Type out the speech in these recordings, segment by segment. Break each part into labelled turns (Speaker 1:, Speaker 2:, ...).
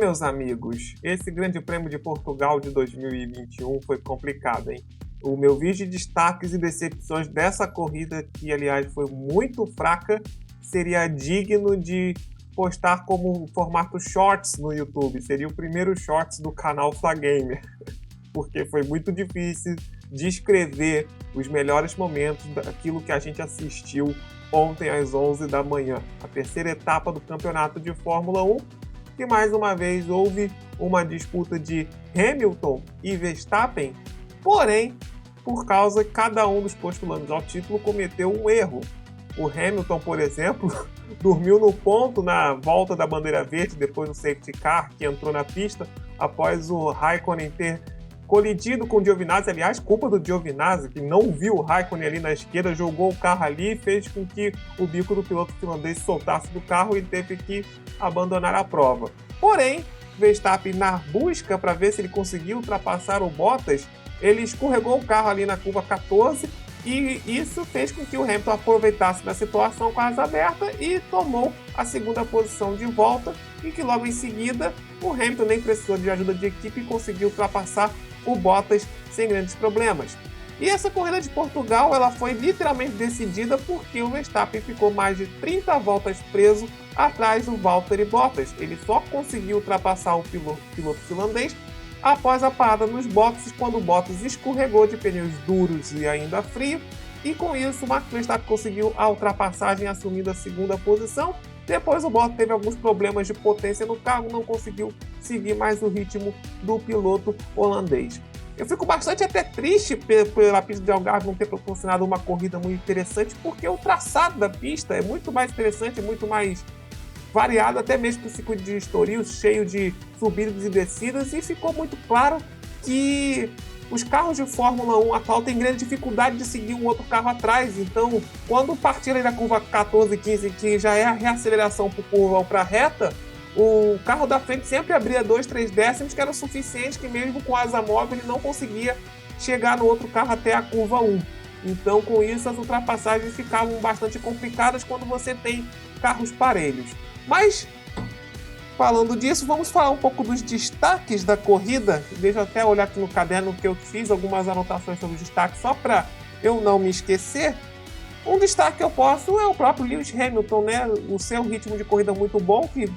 Speaker 1: Meus amigos, esse Grande Prêmio de Portugal de 2021 foi complicado, hein? O meu vídeo de destaques e decepções dessa corrida, que aliás foi muito fraca, seria digno de postar como formato Shorts no YouTube. Seria o primeiro Shorts do canal Flagamer, porque foi muito difícil descrever os melhores momentos daquilo que a gente assistiu ontem às 11 da manhã. A terceira etapa do campeonato de Fórmula 1, que mais uma vez houve uma disputa de Hamilton e Verstappen, porém, por causa que cada um dos postulantes ao título cometeu um erro. O Hamilton, por exemplo, dormiu no ponto na volta da bandeira verde, depois do safety car que entrou na pista, após o Raikkonen ter colidido com o Giovinazzi. Aliás, culpa do Giovinazzi, que não viu o Raikkonen ali na esquerda, jogou o carro ali e fez com que o bico do piloto finlandês soltasse do carro e teve que abandonar a prova. Porém, Verstappen, na busca para ver se ele conseguiu ultrapassar o Bottas, ele escorregou o carro ali na curva 14 e isso fez com que o Hamilton aproveitasse da situação com a asa aberta e tomou a segunda posição de volta, e que logo em seguida o Hamilton nem precisou de ajuda de equipe e conseguiu ultrapassar o Bottas sem grandes problemas. E essa corrida de Portugal ela foi literalmente decidida porque o Verstappen ficou mais de 30 voltas preso atrás do Valtteri Bottas. Ele só conseguiu ultrapassar o piloto finlandês após a parada nos boxes, quando o Bottas escorregou de pneus duros e ainda frio, e com isso o Max Verstappen conseguiu a ultrapassagem, assumindo a segunda posição. Depois o Bottas teve alguns problemas de potência no carro, não conseguiu seguir mais o ritmo do piloto holandês. Eu fico bastante até triste pela pista de Algarve não ter proporcionado uma corrida muito interessante, porque o traçado da pista é muito mais interessante, muito mais variado, até mesmo com o circuito de Estoril, cheio de subidas e descidas, e ficou muito claro que os carros de Fórmula 1 atual têm grande dificuldade de seguir um outro carro atrás. Então, quando partirem da curva 14 e 15, que já é a reaceleração para o curvão para a reta, o carro da frente sempre abria 2, 3 décimos, que era o suficiente que mesmo com asa móvel ele não conseguia chegar no outro carro até a curva 1. Então, com isso, as ultrapassagens ficavam bastante complicadas quando você tem carros parelhos. Mas, falando disso, vamos falar um pouco dos destaques da corrida. Deixa eu até olhar aqui no caderno que eu fiz algumas anotações sobre os destaques, só para eu não me esquecer. Um destaque que eu posso é o próprio Lewis Hamilton, né? O seu ritmo de corrida muito bom, que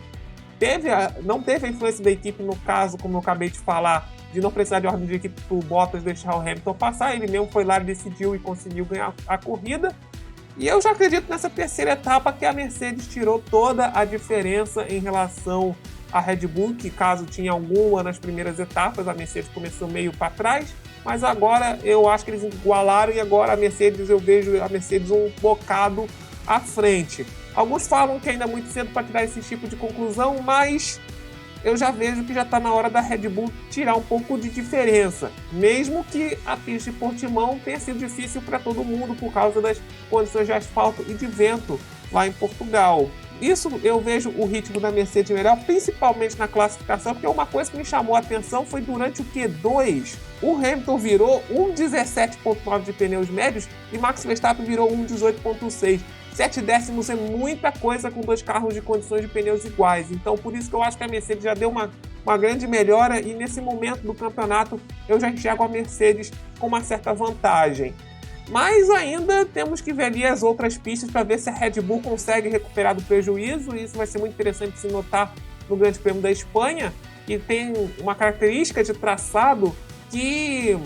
Speaker 1: não teve a influência da equipe, no caso, como eu acabei de falar, de não precisar de ordem de equipe para o Bottas deixar o Hamilton passar. Ele mesmo foi lá, decidiu e conseguiu ganhar a corrida. E eu já acredito nessa terceira etapa que a Mercedes tirou toda a diferença em relação à Red Bull, que caso tinha alguma nas primeiras etapas, a Mercedes começou meio para trás, mas agora eu acho que eles igualaram e agora eu vejo a Mercedes um bocado à frente. Alguns falam que ainda é muito cedo para tirar esse tipo de conclusão, mas eu já vejo que já está na hora da Red Bull tirar um pouco de diferença, mesmo que a pista de Portimão tenha sido difícil para todo mundo por causa das condições de asfalto e de vento lá em Portugal. Isso eu vejo o ritmo da Mercedes melhor, principalmente na classificação, porque uma coisa que me chamou a atenção foi durante o Q2, o Hamilton virou 1,17.9 de pneus médios e Max Verstappen virou 1,18.6. 7 décimos é muita coisa com dois carros de condições de pneus iguais. Então, por isso que eu acho que a Mercedes já deu uma grande melhora e nesse momento do campeonato eu já enxergo a Mercedes com uma certa vantagem. Mas ainda temos que ver ali as outras pistas para ver se a Red Bull consegue recuperar do prejuízo. E isso vai ser muito interessante de se notar no Grande Prêmio da Espanha, que tem uma característica de traçado que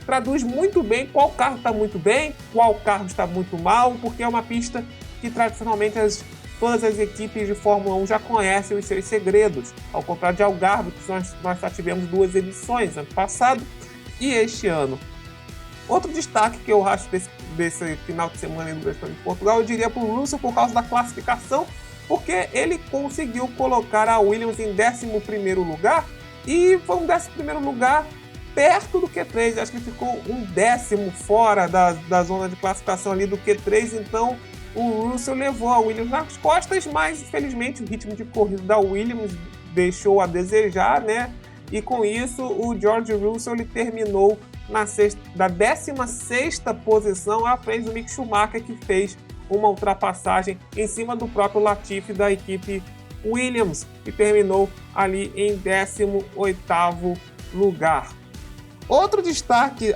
Speaker 1: traduz muito bem qual carro está muito bem, qual carro está muito mal, porque é uma pista que tradicionalmente todas as equipes de Fórmula 1 já conhecem os seus segredos, ao contrário de Algarve, que nós só tivemos 2 edições, ano passado e este ano. Outro destaque que eu acho desse final de semana do Grande Prêmio de Portugal, eu diria para o Russell por causa da classificação, porque ele conseguiu colocar a Williams em 11º lugar, e foi um 11º lugar perto do Q3, acho que ficou um décimo fora da zona de classificação ali do Q3, então o Russell levou a Williams nas costas, mas infelizmente o ritmo de corrida da Williams deixou a desejar, né? E com isso o George Russell ele terminou da 16ª posição à frente do Mick Schumacher, que fez uma ultrapassagem em cima do próprio Latifi da equipe Williams, que terminou ali em 18º lugar. Outro destaque,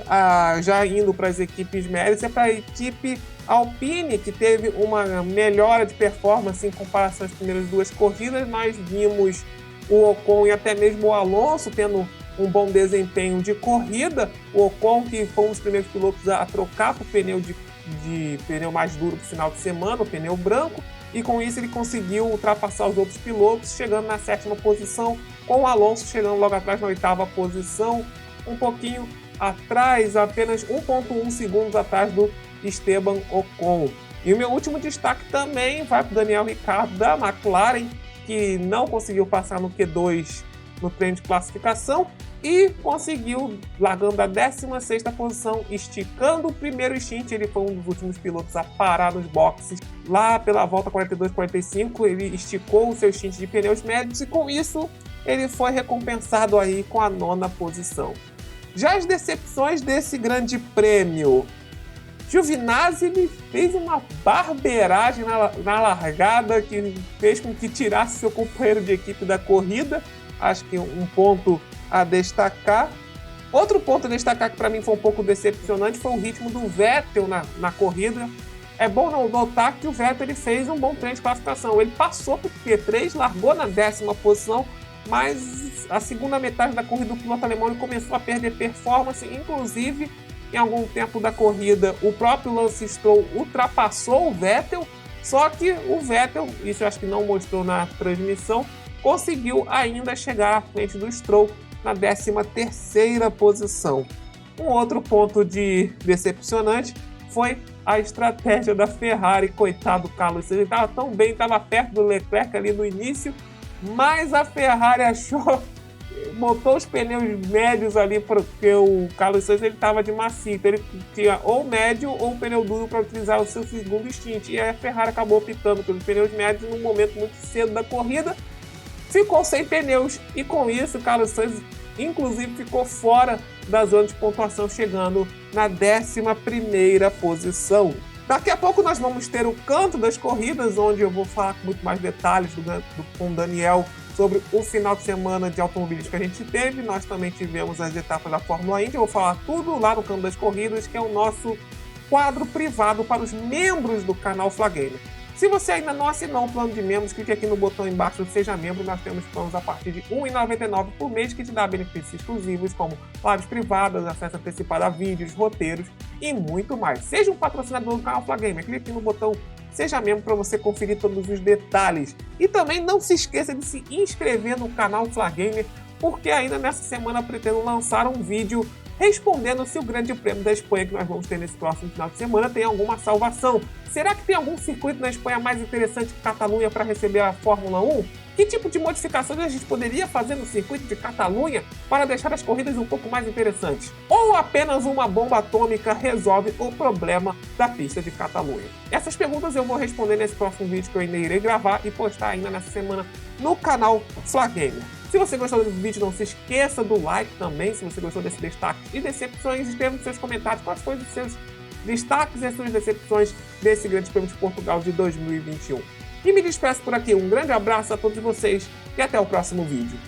Speaker 1: já indo para as equipes médias, é para a equipe Alpine, que teve uma melhora de performance em comparação às primeiras duas corridas. Nós vimos o Ocon e até mesmo o Alonso tendo um bom desempenho de corrida. O Ocon, que foi um dos primeiros pilotos a trocar para o pneu de pneu mais duro para o final de semana, o pneu branco, e com isso ele conseguiu ultrapassar os outros pilotos, chegando na 7ª posição, com o Alonso chegando logo atrás na 8ª posição, um pouquinho atrás, apenas 1,1 segundos atrás do Esteban Ocon. E o meu último destaque também vai para o Daniel Ricciardo da McLaren, que não conseguiu passar no Q2 no treino de classificação e conseguiu, largando da 16ª posição, esticando o primeiro stint. Ele foi um dos últimos pilotos a parar nos boxes. Lá pela volta 42-45, ele esticou o seu stint de pneus médios e com isso ele foi recompensado aí com a 9ª posição. Já as decepções desse grande prêmio, Giovinazzi ele fez uma barbeiragem na largada que fez com que tirasse seu companheiro de equipe da corrida. Acho que um ponto a destacar. Outro ponto a destacar que para mim foi um pouco decepcionante foi o ritmo do Vettel na corrida. É bom notar que o Vettel ele fez um bom treino de classificação. Ele passou para o Q3, largou na 10ª posição, mas a segunda metade da corrida do piloto alemão ele começou a perder performance, inclusive em algum tempo da corrida o próprio Lance Stroll ultrapassou o Vettel, só que o Vettel, isso eu acho que não mostrou na transmissão, conseguiu ainda chegar à frente do Stroll na 13ª posição. Um outro ponto decepcionante foi a estratégia da Ferrari. Coitado do Carlos Sainz, ele estava tão bem, estava perto do Leclerc ali no início, mas a Ferrari montou os pneus médios ali porque o Carlos Sainz estava de macio, então ele tinha ou médio ou pneu duro para utilizar o seu segundo stint, e a Ferrari acabou optando pelos pneus médios num momento muito cedo da corrida, ficou sem pneus e com isso o Carlos Sainz inclusive ficou fora da zona de pontuação, chegando na 11ª posição. Daqui a pouco nós vamos ter o canto das corridas, onde eu vou falar com muito mais detalhes com o Daniel sobre o final de semana de automobilismo que a gente teve. Nós também tivemos as etapas da Fórmula Indy. Eu vou falar tudo lá no canto das corridas, que é o nosso quadro privado para os membros do canal Flagamer. Se você ainda não assinou o plano de membros, clique aqui no botão embaixo do Seja Membro. Nós temos planos a partir de R$ 1,99 por mês que te dá benefícios exclusivos como lives privadas, acesso antecipado a vídeos, roteiros e muito mais. Seja um patrocinador do canal Flagamer, clique aqui no botão Seja Membro para você conferir todos os detalhes. E também não se esqueça de se inscrever no canal Flagamer, porque ainda nessa semana eu pretendo lançar um vídeo respondendo se o Grande Prêmio da Espanha que nós vamos ter nesse próximo final de semana tem alguma salvação. Será que tem algum circuito na Espanha mais interessante que Catalunha para receber a Fórmula 1? Que tipo de modificações a gente poderia fazer no circuito de Catalunha para deixar as corridas um pouco mais interessantes? Ou apenas uma bomba atômica resolve o problema da pista de Catalunha? Essas perguntas eu vou responder nesse próximo vídeo que eu ainda irei gravar e postar ainda nessa semana no canal Flagamer. Se você gostou desse vídeo, não se esqueça do like também. Se você gostou desse destaque e decepções, escreva nos seus comentários quais foram os seus destaques e as suas decepções desse Grande Prêmio de Portugal de 2021. E me despeço por aqui. Um grande abraço a todos vocês e até o próximo vídeo.